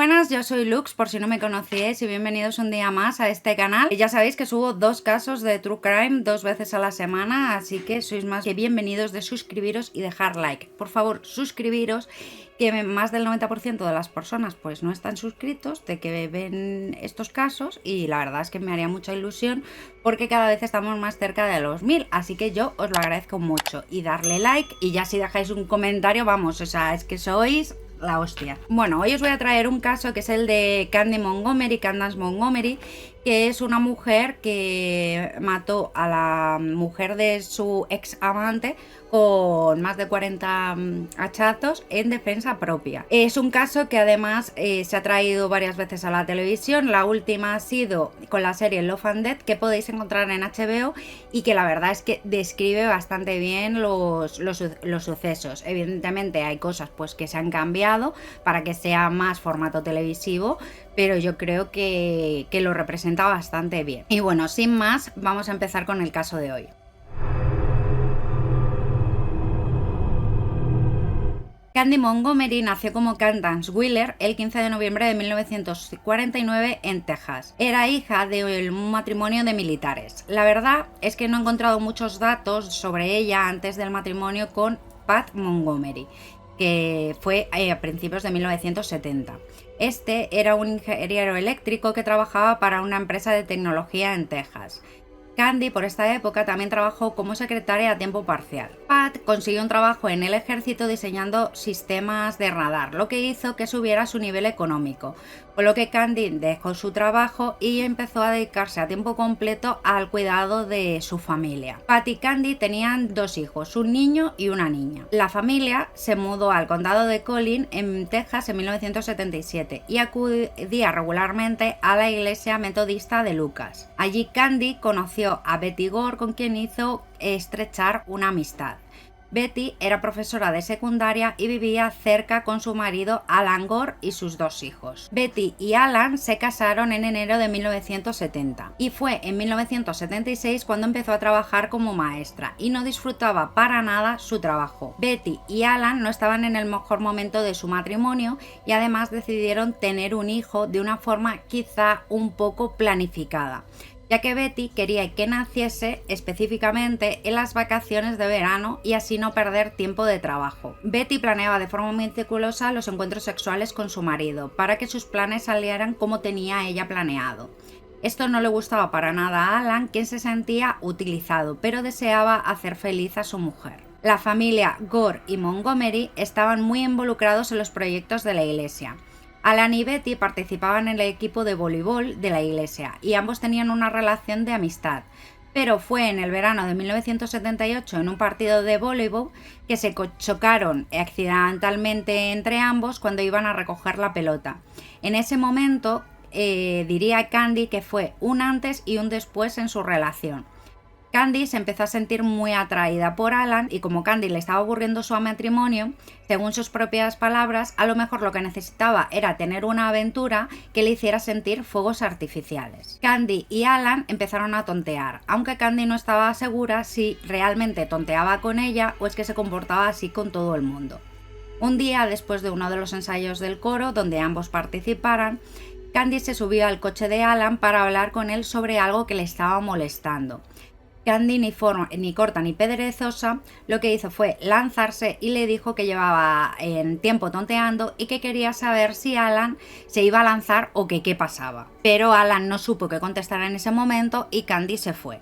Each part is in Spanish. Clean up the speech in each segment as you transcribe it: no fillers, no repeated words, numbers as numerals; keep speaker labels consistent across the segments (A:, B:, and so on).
A: Buenas, yo soy Lux, por si no me conocíais, y bienvenidos un día más a este canal. Ya sabéis que subo 2 casos de True Crime 2 veces a la semana, así que sois más que bienvenidos de suscribiros y dejar like. Por favor, suscribiros, que más del 90% de las personas pues no están suscritos, de que ven estos casos, y la verdad es que me haría mucha ilusión porque cada vez estamos más cerca de los 1000, así que yo os lo agradezco mucho. Y darle like, y ya si dejáis un comentario, vamos, o sea, es que sois la hostia. Bueno, hoy os voy a traer un caso que es el de Candy Montgomery, Candace Montgomery, que es una mujer que mató a la mujer de su ex amante con más de 40 hachazos en defensa propia. Es un caso que además se ha traído varias veces a la televisión. La última ha sido con la serie Love and Death, que podéis encontrar en HBO, y que la verdad es que describe bastante bien los sucesos. Evidentemente hay cosas pues que se han cambiado para que sea más formato televisivo, pero yo creo que lo representa bastante bien. Y bueno, sin más, vamos a empezar con el caso de hoy. Candy Montgomery nació como Candace Wheeler el 15 de noviembre de 1949 en Texas. Era hija de un matrimonio de militares. La verdad es que no he encontrado muchos datos sobre ella antes del matrimonio con Pat Montgomery, que fue a principios de 1970. Este era un ingeniero eléctrico que trabajaba para una empresa de tecnología en Texas. Candy por esta época también trabajó como secretaria a tiempo parcial. Pat consiguió un trabajo en el ejército diseñando sistemas de radar, lo que hizo que subiera su nivel económico, con lo que Candy dejó su trabajo y empezó a dedicarse a tiempo completo al cuidado de su familia. Pat y Candy tenían 2 hijos, un niño y una niña. La familia se mudó al condado de Collin, en Texas, en 1977 y acudía regularmente a la iglesia metodista de Lucas. Allí Candy conoció a Betty Gore, con quien hizo estrechar una amistad. Betty era profesora de secundaria y vivía cerca con su marido Alan Gore y sus 2 hijos. Betty y Alan se casaron en enero de 1970 y fue en 1976 cuando empezó a trabajar como maestra y no disfrutaba para nada su trabajo. Betty y Alan no estaban en el mejor momento de su matrimonio y además decidieron tener un hijo de una forma quizá un poco planificada, ya que Betty quería que naciese específicamente en las vacaciones de verano y así no perder tiempo de trabajo. Betty planeaba de forma meticulosa los encuentros sexuales con su marido para que sus planes salieran como tenía ella planeado. Esto no le gustaba para nada a Alan, quien se sentía utilizado, pero deseaba hacer feliz a su mujer. La familia Gore y Montgomery estaban muy involucrados en los proyectos de la iglesia. Alan y Betty participaban en el equipo de voleibol de la iglesia y ambos tenían una relación de amistad, pero fue en el verano de 1978, en un partido de voleibol, que se chocaron accidentalmente entre ambos cuando iban a recoger la pelota. En ese momento diría Candy que fue un antes y un después en su relación. Candy se empezó a sentir muy atraída por Alan y como Candy le estaba aburriendo su matrimonio, según sus propias palabras, a lo mejor lo que necesitaba era tener una aventura que le hiciera sentir fuegos artificiales. Candy y Alan empezaron a tontear, aunque Candy no estaba segura si realmente tonteaba con ella o es que se comportaba así con todo el mundo. Un día, después de uno de los ensayos del coro donde ambos participaran, Candy se subió al coche de Alan para hablar con él sobre algo que le estaba molestando. Candy, ni corta ni perezosa, lo que hizo fue lanzarse y le dijo que llevaba en tiempo tonteando y que quería saber si Alan se iba a lanzar o que qué pasaba. Pero Alan no supo qué contestar en ese momento y Candy se fue.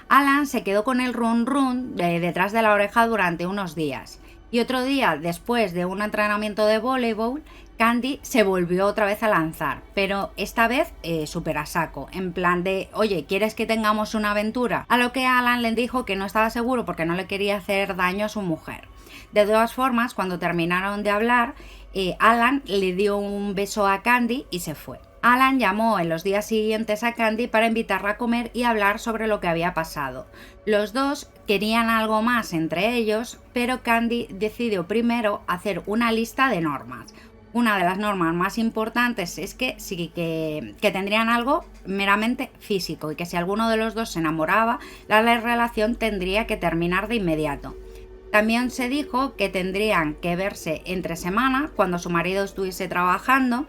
A: Alan se quedó con el run run detrás de la oreja durante unos días. Y otro día, después de un entrenamiento de voleibol, Candy se volvió otra vez a lanzar, pero esta vez súper a saco, en plan de, oye, ¿quieres que tengamos una aventura? A lo que Alan le dijo que no estaba seguro porque no le quería hacer daño a su mujer. De todas formas, cuando terminaron de hablar, Alan le dio un beso a Candy y se fue. Alan llamó en los días siguientes a Candy para invitarla a comer y hablar sobre lo que había pasado. Los dos querían algo más entre ellos, pero Candy decidió primero hacer una lista de normas. Una de las normas más importantes es que tendrían algo meramente físico y que si alguno de los dos se enamoraba, la relación tendría que terminar de inmediato. También se dijo que tendrían que verse entre semana cuando su marido estuviese trabajando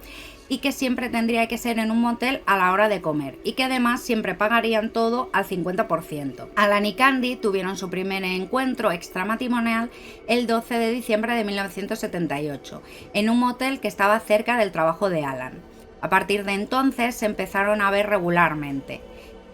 A: y que siempre tendría que ser en un motel a la hora de comer y que además siempre pagarían todo al 50%. Alan y Candy tuvieron su primer encuentro extramatrimonial el 12 de diciembre de 1978 en un motel que estaba cerca del trabajo de Alan. A partir de entonces se empezaron a ver regularmente.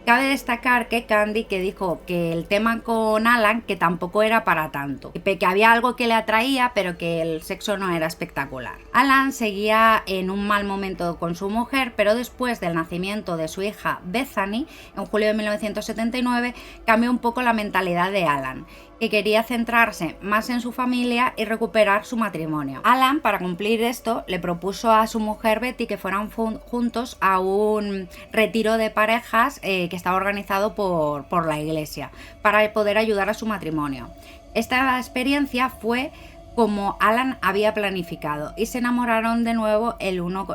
A: Cabe destacar que Candy dijo que el tema con Alan que tampoco era para tanto, que había algo que le atraía pero que el sexo no era espectacular. Alan seguía en un mal momento con su mujer, pero después del nacimiento de su hija Bethany, en julio de 1979, cambió un poco la mentalidad de Alan, que quería centrarse más en su familia y recuperar su matrimonio. Alan, para cumplir esto, le propuso a su mujer Betty que fueran juntos a un retiro de parejas que estaba organizado por la iglesia para poder ayudar a su matrimonio. Esta experiencia fue como Alan había planificado y se enamoraron de nuevo el uno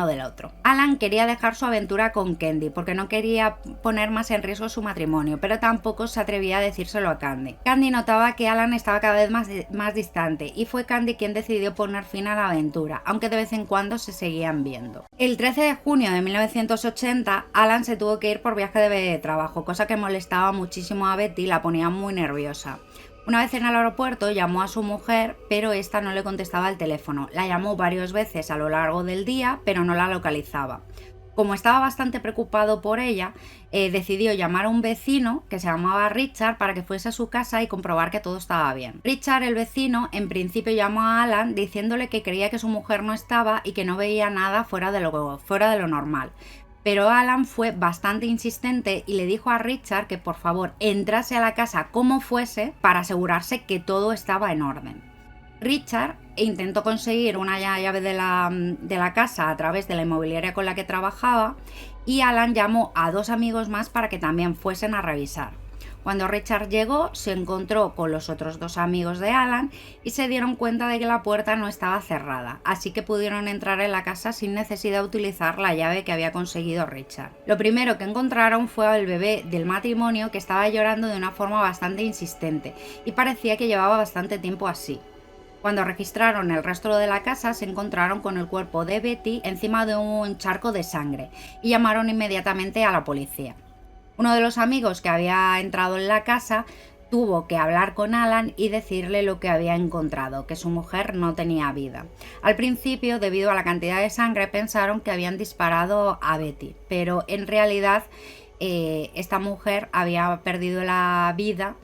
A: del otro. Alan quería dejar su aventura con Candy porque no quería poner más en riesgo su matrimonio, pero tampoco se atrevía a decírselo a Candy. Candy notaba que Alan estaba cada vez más distante y fue Candy quien decidió poner fin a la aventura, aunque de vez en cuando se seguían viendo. El 13 de junio de 1980, Alan se tuvo que ir por viaje de trabajo, cosa que molestaba muchísimo a Betty y la ponía muy nerviosa. Una vez en el aeropuerto llamó a su mujer, pero esta no le contestaba el teléfono. La llamó varias veces a lo largo del día, pero no la localizaba. Como estaba bastante preocupado por ella, decidió llamar a un vecino que se llamaba Richard para que fuese a su casa y comprobar que todo estaba bien. Richard, el vecino, en principio llamó a Alan diciéndole que creía que su mujer no estaba y que no veía nada fuera de lo normal. Pero Alan fue bastante insistente y le dijo a Richard que por favor entrase a la casa como fuese para asegurarse que todo estaba en orden. Richard intentó conseguir una llave de la casa a través de la inmobiliaria con la que trabajaba y Alan llamó a 2 amigos más para que también fuesen a revisar. Cuando Richard llegó, se encontró con los otros 2 amigos de Alan y se dieron cuenta de que la puerta no estaba cerrada, así que pudieron entrar en la casa sin necesidad de utilizar la llave que había conseguido Richard. Lo primero que encontraron fue al bebé del matrimonio que estaba llorando de una forma bastante insistente y parecía que llevaba bastante tiempo así. Cuando registraron el resto de la casa, se encontraron con el cuerpo de Betty encima de un charco de sangre y llamaron inmediatamente a la policía. Uno de los amigos que había entrado en la casa tuvo que hablar con Alan y decirle lo que había encontrado, que su mujer no tenía vida. Al principio, debido a la cantidad de sangre, pensaron que habían disparado a Betty, pero en realidad esta mujer había perdido la vida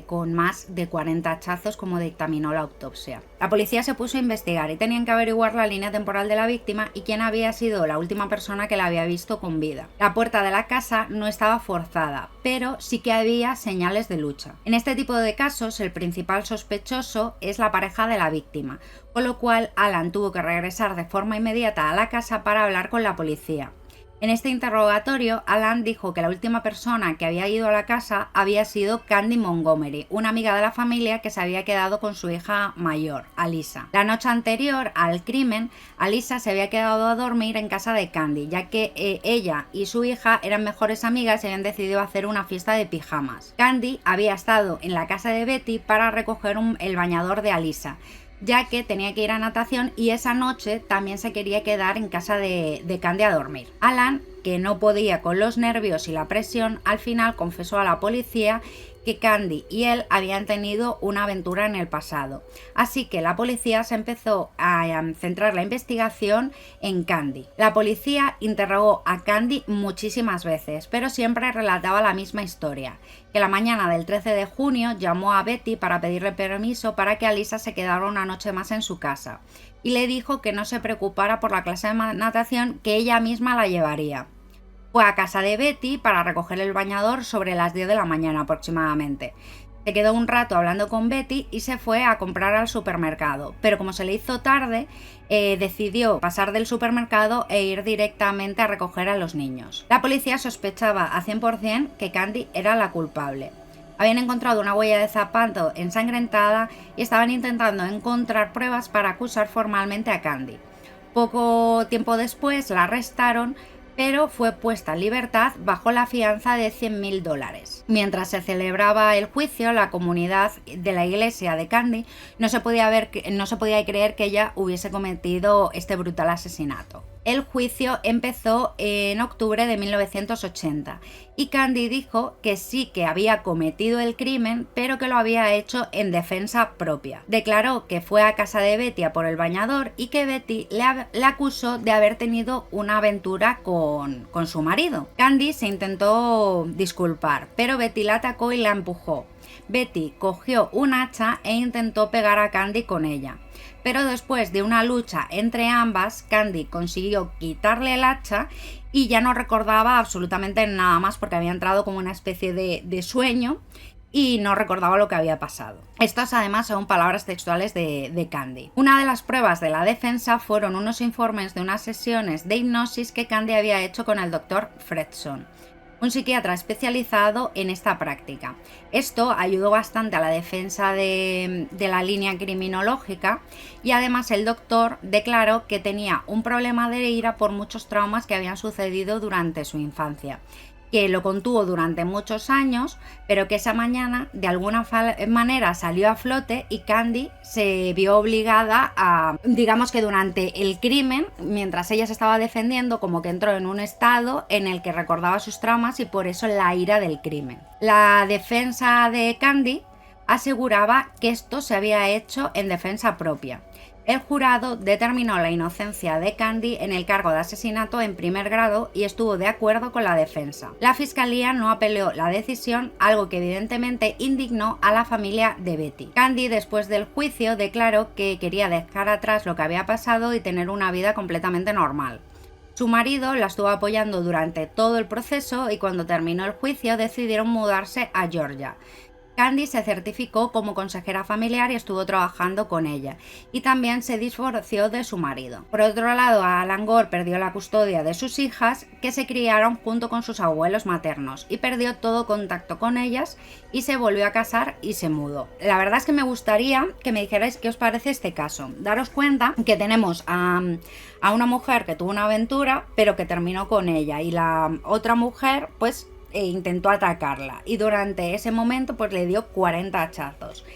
A: con más de 40 hachazos, como dictaminó la autopsia. La policía se puso a investigar y tenían que averiguar la línea temporal de la víctima y quién había sido la última persona que la había visto con vida. La puerta de la casa no estaba forzada, pero sí que había señales de lucha. En este tipo de casos, el principal sospechoso es la pareja de la víctima, con lo cual Alan tuvo que regresar de forma inmediata a la casa para hablar con la policía. En este interrogatorio, Alan dijo que la última persona que había ido a la casa había sido Candy Montgomery, una amiga de la familia que se había quedado con su hija mayor, Alyssa. La noche anterior al crimen, Alyssa se había quedado a dormir en casa de Candy, ya que ella y su hija eran mejores amigas y habían decidido hacer una fiesta de pijamas. Candy había estado en la casa de Betty para recoger el bañador de Alyssa, ya que tenía que ir a natación y esa noche también se quería quedar en casa de Candy a dormir. Alan, que no podía con los nervios y la presión, al final confesó a la policía que Candy y él habían tenido una aventura en el pasado. Así que la policía se empezó a centrar la investigación en Candy. La policía interrogó a Candy muchísimas veces, pero siempre relataba la misma historia, que la mañana del 13 de junio llamó a Betty para pedirle permiso para que Alyssa se quedara una noche más en su casa y le dijo que no se preocupara por la clase de natación, que ella misma la llevaría. Fue a casa de Betty para recoger el bañador sobre las 10 de la mañana aproximadamente. Se quedó un rato hablando con Betty y se fue a comprar al supermercado, pero como se le hizo tarde, decidió pasar del supermercado e ir directamente a recoger a los niños. La policía sospechaba a 100% que Candy era la culpable. Habían encontrado una huella de zapato ensangrentada y estaban intentando encontrar pruebas para acusar formalmente a Candy. Poco tiempo después la arrestaron, pero fue puesta en libertad bajo la fianza de $100.000. Mientras se celebraba el juicio, la comunidad de la iglesia de Candy no se podía creer que ella hubiese cometido este brutal asesinato. El juicio empezó en octubre de 1980 y Candy dijo que sí que había cometido el crimen, pero que lo había hecho en defensa propia. Declaró que fue a casa de Betty a por el bañador y que Betty le acusó de haber tenido una aventura con su marido. Candy se intentó disculpar, pero Betty la atacó y la empujó. Betty cogió un hacha e intentó pegar a Candy con ella. Pero después de una lucha entre ambas, Candy consiguió quitarle el hacha y ya no recordaba absolutamente nada más porque había entrado como una especie de sueño y no recordaba lo que había pasado. Estas además son palabras textuales de Candy. Una de las pruebas de la defensa fueron unos informes de unas sesiones de hipnosis que Candy había hecho con el Dr. Fredson, un psiquiatra especializado en esta práctica. Esto ayudó bastante a la defensa de la línea criminológica y además el doctor declaró que tenía un problema de ira por muchos traumas que habían sucedido durante su infancia, que lo contuvo durante muchos años, pero que esa mañana de alguna manera salió a flote y Candy se vio obligada a, digamos que durante el crimen, mientras ella se estaba defendiendo, como que entró en un estado en el que recordaba sus traumas y por eso la ira del crimen. La defensa de Candy aseguraba que esto se había hecho en defensa propia. El jurado determinó la inocencia de Candy en el cargo de asesinato en primer grado y estuvo de acuerdo con la defensa. La fiscalía no apeló la decisión, algo que evidentemente indignó a la familia de Betty. Candy, después del juicio, declaró que quería dejar atrás lo que había pasado y tener una vida completamente normal. Su marido la estuvo apoyando durante todo el proceso y cuando terminó el juicio decidieron mudarse a Georgia. Candy se certificó como consejera familiar y estuvo trabajando con ella, y también se divorció de su marido. Por otro lado, Alan Gore perdió la custodia de sus hijas, que se criaron junto con sus abuelos maternos, y perdió todo contacto con ellas, y se volvió a casar y se mudó. La verdad es que me gustaría que me dijerais qué os parece este caso. Daros cuenta que tenemos a una mujer que tuvo una aventura, pero que terminó con ella, y la otra mujer, pues, intentó atacarla y durante ese momento pues le dio 40 hachazos.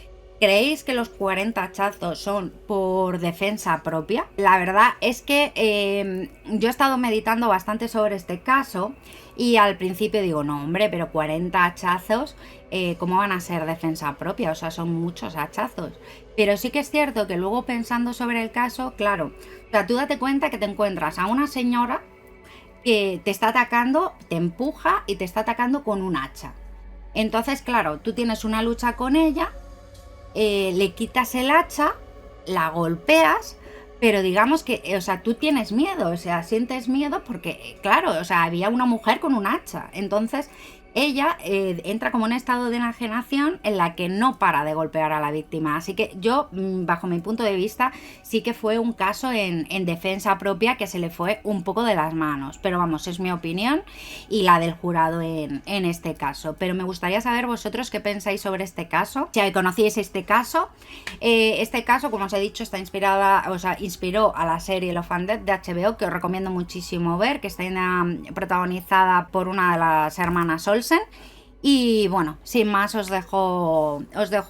A: ¿Creéis que los 40 hachazos son por defensa propia? La verdad es que yo he estado meditando bastante sobre este caso y al principio digo, no hombre, pero 40 hachazos, ¿cómo van a ser defensa propia? O sea, son muchos hachazos. Pero sí que es cierto que luego pensando sobre el caso, claro, o sea, tú date cuenta que te encuentras a una señora que te está atacando, te empuja y te está atacando con un hacha. Entonces, claro, tú tienes una lucha con ella, le quitas el hacha, la golpeas, pero digamos que, o sea, tú tienes miedo, o sea, sientes miedo porque, claro, o sea, había una mujer con un hacha. Entonces, ella entra como en un estado de enajenación en la que no para de golpear a la víctima. Así que yo, bajo mi punto de vista, sí que fue un caso en defensa propia que se le fue un poco de las manos. Pero vamos, es mi opinión y la del jurado en este caso. Pero me gustaría saber vosotros qué pensáis sobre este caso. Si conocíais este caso. Este caso, como os he dicho, está inspiró a la serie Love and Death de HBO, que os recomiendo muchísimo ver, que está protagonizada por una de las hermanas Olsen. Y bueno, sin más os dejo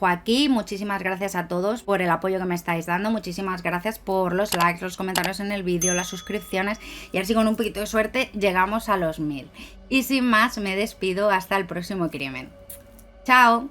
A: aquí. Muchísimas gracias a todos por el apoyo que me estáis dando. Muchísimas gracias por los likes, los comentarios en el vídeo, las suscripciones. Y así con un poquito de suerte llegamos a los 1000. Y sin más me despido hasta el próximo crimen. ¡Chao!